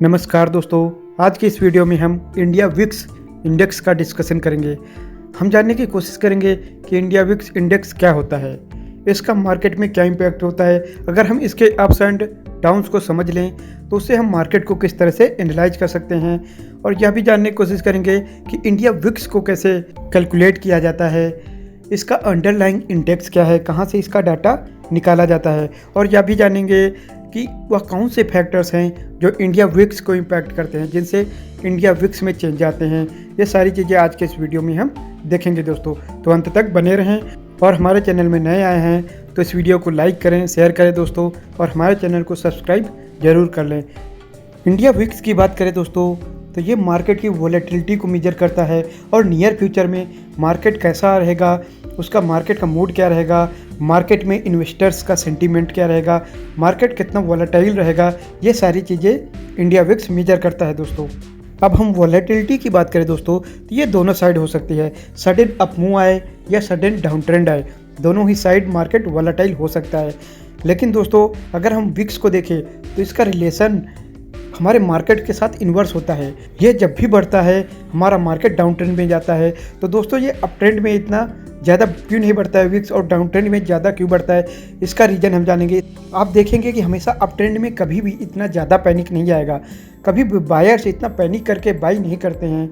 नमस्कार दोस्तों, आज की इस वीडियो में हम इंडिया विक्स इंडेक्स का डिस्कशन करेंगे। हम जानने की कोशिश करेंगे कि इंडिया विक्स इंडेक्स क्या होता है, इसका मार्केट में क्या इम्पैक्ट होता है। अगर हम इसके अप्स एंड डाउन्स को समझ लें तो उससे हम मार्केट को किस तरह से एनालाइज कर सकते हैं, और यह भी जानने की कोशिश करेंगे कि इंडिया विक्स को कैसे कैलकुलेट किया जाता है, इसका अंडरलाइंग इंडेक्स क्या है, कहाँ से इसका डाटा निकाला जाता है, और यह भी जानेंगे कि वह कौन से फैक्टर्स हैं जो इंडिया विक्स को इम्पैक्ट करते हैं, जिनसे इंडिया विक्स में चेंज आते हैं। ये सारी चीज़ें आज के इस वीडियो में हम देखेंगे दोस्तों, तो अंत तक बने रहें। और हमारे चैनल में नए आए हैं तो इस वीडियो को लाइक करें, शेयर करें दोस्तों, और हमारे चैनल को सब्सक्राइब जरूर कर लें। इंडिया विक्स की बात करें दोस्तों तो ये मार्केट की वॉलेटिलिटी को मेजर करता है, और नियर फ्यूचर में मार्केट कैसा रहेगा, उसका मार्केट का मूड क्या रहेगा, मार्केट में इन्वेस्टर्स का सेंटीमेंट क्या रहेगा, मार्केट कितना वॉलेटाइल रहेगा, ये सारी चीज़ें इंडिया विक्स मेजर करता है दोस्तों। अब हम वॉलेटिलिटी की बात करें दोस्तों तो ये दोनों साइड हो सकती है, सडन अप मूव आए या सडन डाउन ट्रेंड आए, दोनों ही साइड मार्केट वॉलेटाइल हो सकता है। लेकिन दोस्तों अगर हम विक्स को देखें तो इसका रिलेशन हमारे मार्केट के साथ इन्वर्स होता है। ये जब भी बढ़ता है हमारा मार्केट डाउन ट्रेंड में जाता है। तो दोस्तों ये अप ट्रेंड में इतना ज़्यादा क्यों नहीं बढ़ता है विक्स, और डाउन ट्रेंड में ज़्यादा क्यों बढ़ता है, इसका रीज़न हम जानेंगे। आप देखेंगे कि हमेशा अप ट्रेंड में कभी भी इतना ज़्यादा पैनिक नहीं आएगा, कभी भी बायर्स इतना पैनिक करके बाई नहीं करते हैं।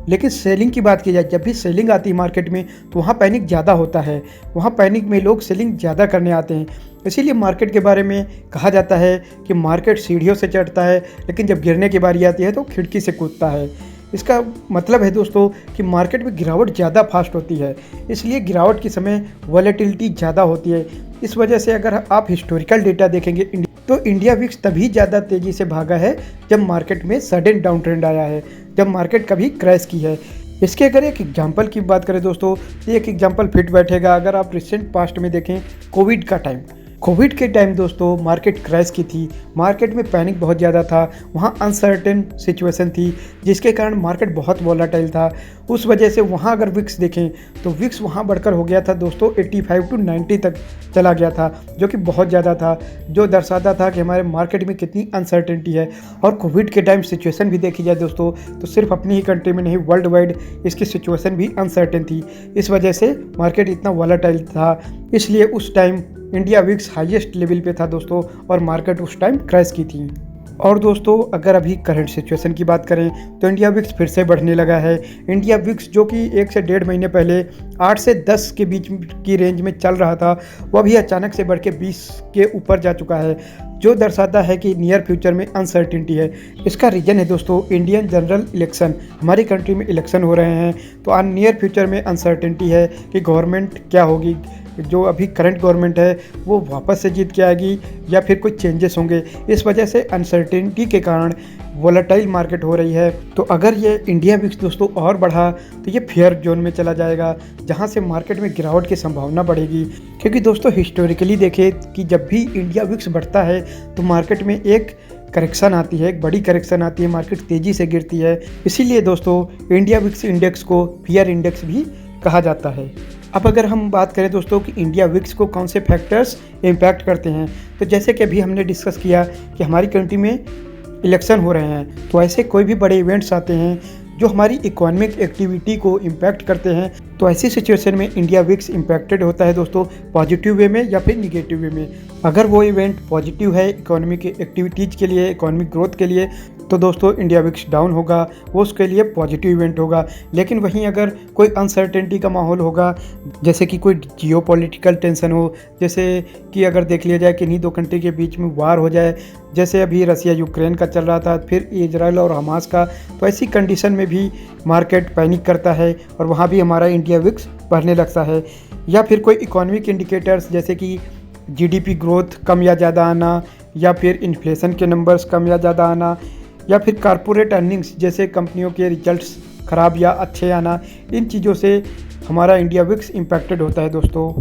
लेकिन सेलिंग की बात की जाए, जब भी सेलिंग आती है मार्केट में तो वहाँ पैनिक ज़्यादा होता है, वहाँ पैनिक में लोग सेलिंग ज़्यादा करने आते हैं। इसीलिए मार्केट के बारे में कहा जाता है कि मार्केट सीढ़ियों से चढ़ता है, लेकिन जब गिरने की बारी आती है तो खिड़की से कूदता है। इसका मतलब है दोस्तों कि मार्केट में गिरावट ज़्यादा फास्ट होती है, इसलिए गिरावट के समय वॉलेटिलिटी ज़्यादा होती है। इस वजह से अगर आप हिस्टोरिकल डेटा देखेंगे तो इंडिया विक्स तभी ज़्यादा तेज़ी से भागा है जब मार्केट में सडन डाउन ट्रेंड आया है, जब मार्केट कभी क्रैश की है। इसके अगर एक एग्जांपल की बात करें दोस्तों तो एक एग्जांपल फिट बैठेगा। अगर आप रिसेंट पास्ट में देखें, कोविड के टाइम दोस्तों मार्केट क्रैश की थी, मार्केट में पैनिक बहुत ज़्यादा था, वहाँ अनसर्टेन सिचुएशन थी जिसके कारण मार्केट बहुत वॉलेटाइल था। उस वजह से वहाँ अगर विक्स देखें तो विक्स वहाँ बढ़कर हो गया था दोस्तों 85 to 90 तक चला गया था, जो कि बहुत ज़्यादा था, जो दर्शाता था कि हमारे मार्केट में कितनी अनसर्टेनिटी है। और कोविड के टाइम सिचुएशन भी देखी जाए दोस्तों तो सिर्फ अपनी ही कंट्री में नहीं, वर्ल्ड वाइड इसकी सिचुएशन भी अनसर्टेन थी। इस वजह से मार्केट इतना वॉलेटाइल था, इसलिए उस time India VIX highest level पे था दोस्तों, और मार्केट उस टाइम क्रैश की थी। और दोस्तों अगर अभी करंट सिचुएशन की बात करें तो इंडिया विक्स फिर से बढ़ने लगा है। इंडिया विक्स जो कि 1 से 1.5 महीने पहले 8 से 10 के बीच की रेंज में चल रहा था, वह भी अचानक से बढ़ के 20 के ऊपर जा चुका है, जो दर्शाता है कि नियर फ्यूचर में अनसर्टिनिटी है। इसका रीज़न है दोस्तों इंडियन जनरल इलेक्शन, हमारी कंट्री में इलेक्शन हो रहे हैं, तो नियर फ्यूचर में अनसर्टिनिटी है कि गवर्नमेंट क्या होगी, जो अभी करंट गवर्नमेंट है वो वापस से जीत के आएगी या फिर कोई चेंजेस होंगे। इस वजह से अनसर्टेनिटी के कारण वॉलेटाइल मार्केट हो रही है। तो अगर ये इंडिया विक्स दोस्तों और बढ़ा तो ये फेयर जोन में चला जाएगा, जहां से मार्केट में गिरावट की संभावना बढ़ेगी। क्योंकि दोस्तों हिस्टोरिकली देखें कि जब भी इंडिया विक्स बढ़ता है तो मार्केट में एक करेक्शन आती है, एक बड़ी करेक्शन आती है, मार्केट तेज़ी से गिरती है। इसीलिए दोस्तों इंडिया विक्स इंडेक्स को फियर इंडेक्स भी कहा जाता है। अब अगर हम बात करें दोस्तों कि इंडिया विक्स को कौन से फैक्टर्स इम्पैक्ट करते हैं, तो जैसे कि अभी हमने डिस्कस किया कि हमारी कंट्री में इलेक्शन हो रहे हैं, तो ऐसे कोई भी बड़े इवेंट्स आते हैं जो हमारी इकोनॉमिक एक्टिविटी को इम्पैक्ट करते हैं, तो ऐसी सिचुएशन में इंडिया विक्स इम्पैक्टेड होता है दोस्तों, पॉजिटिव वे में या फिर निगेटिव वे में। अगर वो इवेंट पॉजिटिव है इकोनॉमिक एक्टिविटीज़ के लिए, इकोनॉमिक ग्रोथ के लिए, तो दोस्तों इंडिया विक्स डाउन होगा, वो उसके लिए पॉजिटिव इवेंट होगा। लेकिन वहीं अगर कोई अनसर्टेनिटी का माहौल होगा, जैसे कि कोई जियोपॉलिटिकल टेंशन हो, जैसे कि अगर देख लिया जाए कि इन्हीं दो कंट्री के बीच में वार हो जाए, जैसे अभी रसिया यूक्रेन का चल रहा था, फिर इजराइल और हमास का, तो ऐसी कंडीशन में भी मार्केट पैनिक करता है और वहाँ भी हमारा इंडिया विक्स बढ़ने लगता है। या फिर कोई इकोनॉमिक इंडिकेटर्स जैसे कि जीडीपी ग्रोथ कम या ज़्यादा आना, या फिर इन्फ्लेशन के नंबर्स कम या ज़्यादा आना, या फिर कारपोरेट अर्निंग्स जैसे कंपनियों के रिजल्ट्स ख़राब या अच्छे आना, इन चीज़ों से हमारा इंडिया विक्स इम्पैक्टेड होता है दोस्तों।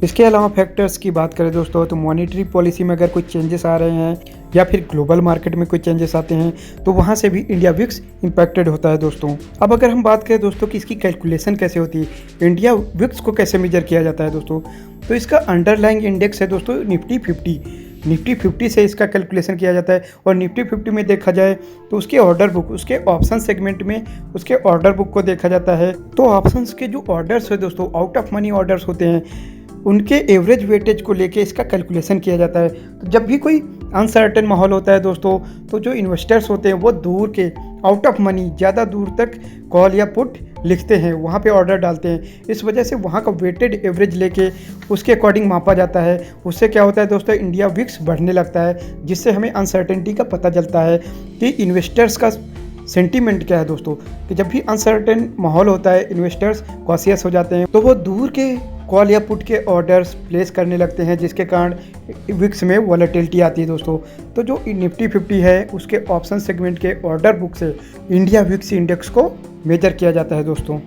इसके अलावा फैक्टर्स की बात करें दोस्तों तो मॉनेटरी पॉलिसी में अगर कोई चेंजेस आ रहे हैं या फिर ग्लोबल मार्केट में कोई चेंजेस आते हैं तो वहाँ से भी इंडिया विक्स इम्पैक्टेड होता है दोस्तों। अब अगर हम बात करें दोस्तों कि इसकी कैलकुलेशन कैसे होती है, इंडिया विक्स को कैसे मेजर किया जाता है दोस्तों, तो इसका अंडरलाइंग इंडेक्स है दोस्तों निफ्टी 50, निफ्टी 50 से इसका कैलकुलेशन किया जाता है। और निफ्टी 50 में देखा जाए तो उसके ऑर्डर बुक, उसके ऑप्शन सेगमेंट में उसके ऑर्डर बुक को देखा जाता है। तो ऑप्शंस के जो ऑर्डर्स है दोस्तों, आउट ऑफ मनी ऑर्डर्स होते हैं, उनके एवरेज वेटेज को लेके इसका कैलकुलेशन किया जाता है। तो जब भी कोई अनसर्टेन माहौल होता है दोस्तों, तो जो इन्वेस्टर्स होते हैं वो दूर के, आउट ऑफ मनी, ज़्यादा दूर तक कॉल या पुट लिखते हैं, वहाँ पे ऑर्डर डालते हैं। इस वजह से वहाँ का वेटेड एवरेज लेके उसके अकॉर्डिंग मापा जाता है। उससे क्या होता है दोस्तों, इंडिया विक्स बढ़ने लगता है, जिससे हमें अनसर्टेनिटी का पता चलता है कि इन्वेस्टर्स का सेंटीमेंट क्या है दोस्तों। कि जब भी अनसर्टेन माहौल होता है, इन्वेस्टर्स कॉशियस हो जाते हैं, तो वो दूर के कॉल या पुट के ऑर्डर्स प्लेस करने लगते हैं, जिसके कारण विक्स में वॉलेटिलिटी आती है दोस्तों। तो जो निफ्टी 50 है, उसके ऑप्शन सेगमेंट के ऑर्डर बुक से इंडिया विक्स इंडेक्स को मेजर किया जाता है दोस्तों।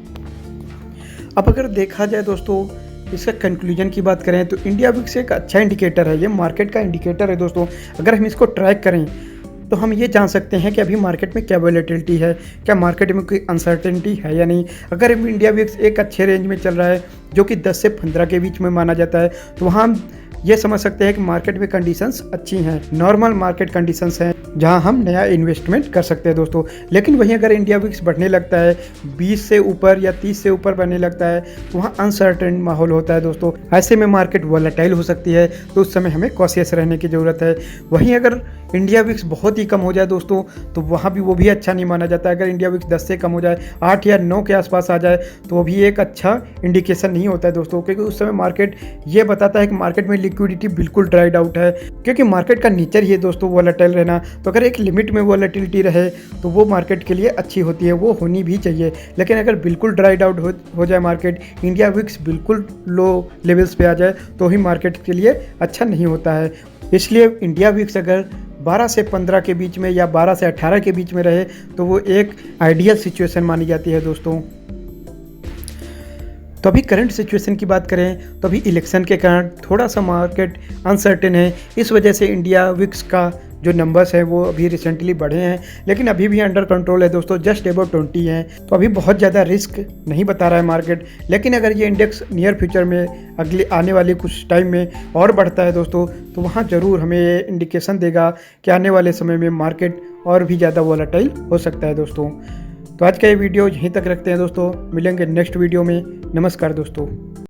अब अगर देखा जाए दोस्तों, इसका कंक्लूजन की बात करें तो इंडिया विक्स एक अच्छा इंडिकेटर है, ये मार्केट का इंडिकेटर है दोस्तों। अगर हम इसको ट्रैक करें तो हम ये जान सकते हैं कि अभी मार्केट में क्या वॉलेटिलिटी है, क्या मार्केट में कोई अनसर्टेनिटी है या नहीं। अगर इंडिया विक्स एक अच्छे रेंज में चल रहा है, जो कि 10 से 15 के बीच में माना जाता है, तो वहाँ हम ये समझ सकते हैं कि मार्केट में कंडीशंस अच्छी हैं, नॉर्मल मार्केट कंडीशंस हैं, जहां हम नया इन्वेस्टमेंट कर सकते हैं दोस्तों। लेकिन वहीं अगर इंडिया विक्स बढ़ने लगता है, 20 से ऊपर या 30 से ऊपर बढ़ने लगता है, तो वहाँ अनसर्टेन माहौल होता है दोस्तों। ऐसे में मार्केट वॉलेटाइल हो सकती है, तो उस समय हमें कॉशियस रहने की ज़रूरत है। वहीं अगर इंडिया विक्स बहुत ही कम हो जाए दोस्तों, तो वहाँ भी वो भी अच्छा नहीं माना जाता है। अगर इंडिया विक्स 10 से कम हो जाए, 8 या 9 के आसपास आ जाए, तो वो भी एक अच्छा इंडिकेशन नहीं होता है दोस्तों, क्योंकि उस समय मार्केट ये बताता है कि मार्केट में लिक्विडिटी बिल्कुल ड्राइड आउट है, क्योंकि मार्केट का नेचर ही है दोस्तों वॉलेटाइल रहना। तो अगर एक लिमिट में वॉलेटिलिटी रहे तो वो मार्केट के लिए अच्छी होती है, वो होनी भी चाहिए। लेकिन अगर बिल्कुल ड्राइड आउट हो जाए मार्केट, इंडिया विक्स बिल्कुल लो लेवल्स पे आ जाए, तो ही मार्केट के लिए अच्छा नहीं होता है। इसलिए इंडिया विक्स अगर 12 से 15 के बीच में या 12 से 18 के बीच में रहे, तो वो एक आइडियल सिचुएशन मानी जाती है दोस्तों। तो अभी करंट सिचुएशन की बात करें तो अभी इलेक्शन के कारण थोड़ा सा मार्केट अनसर्टेन है। इस वजह से इंडिया विक्स का जो नंबर्स है वो अभी रिसेंटली बढ़े हैं, लेकिन अभी भी अंडर कंट्रोल है दोस्तों, जस्ट अबाउट 20 हैं। तो अभी बहुत ज़्यादा रिस्क नहीं बता रहा है मार्केट। लेकिन अगर ये इंडेक्स नियर फ्यूचर में अगले आने वाले कुछ टाइम में और बढ़ता है दोस्तों, तो वहाँ ज़रूर हमें ये इंडिकेशन देगा कि आने वाले समय में मार्केट और भी ज़्यादा वॉलेटाइल हो सकता है दोस्तों। तो आज का ये वीडियो यहीं तक रखते हैं दोस्तों, मिलेंगे नेक्स्ट वीडियो में। नमस्कार दोस्तों।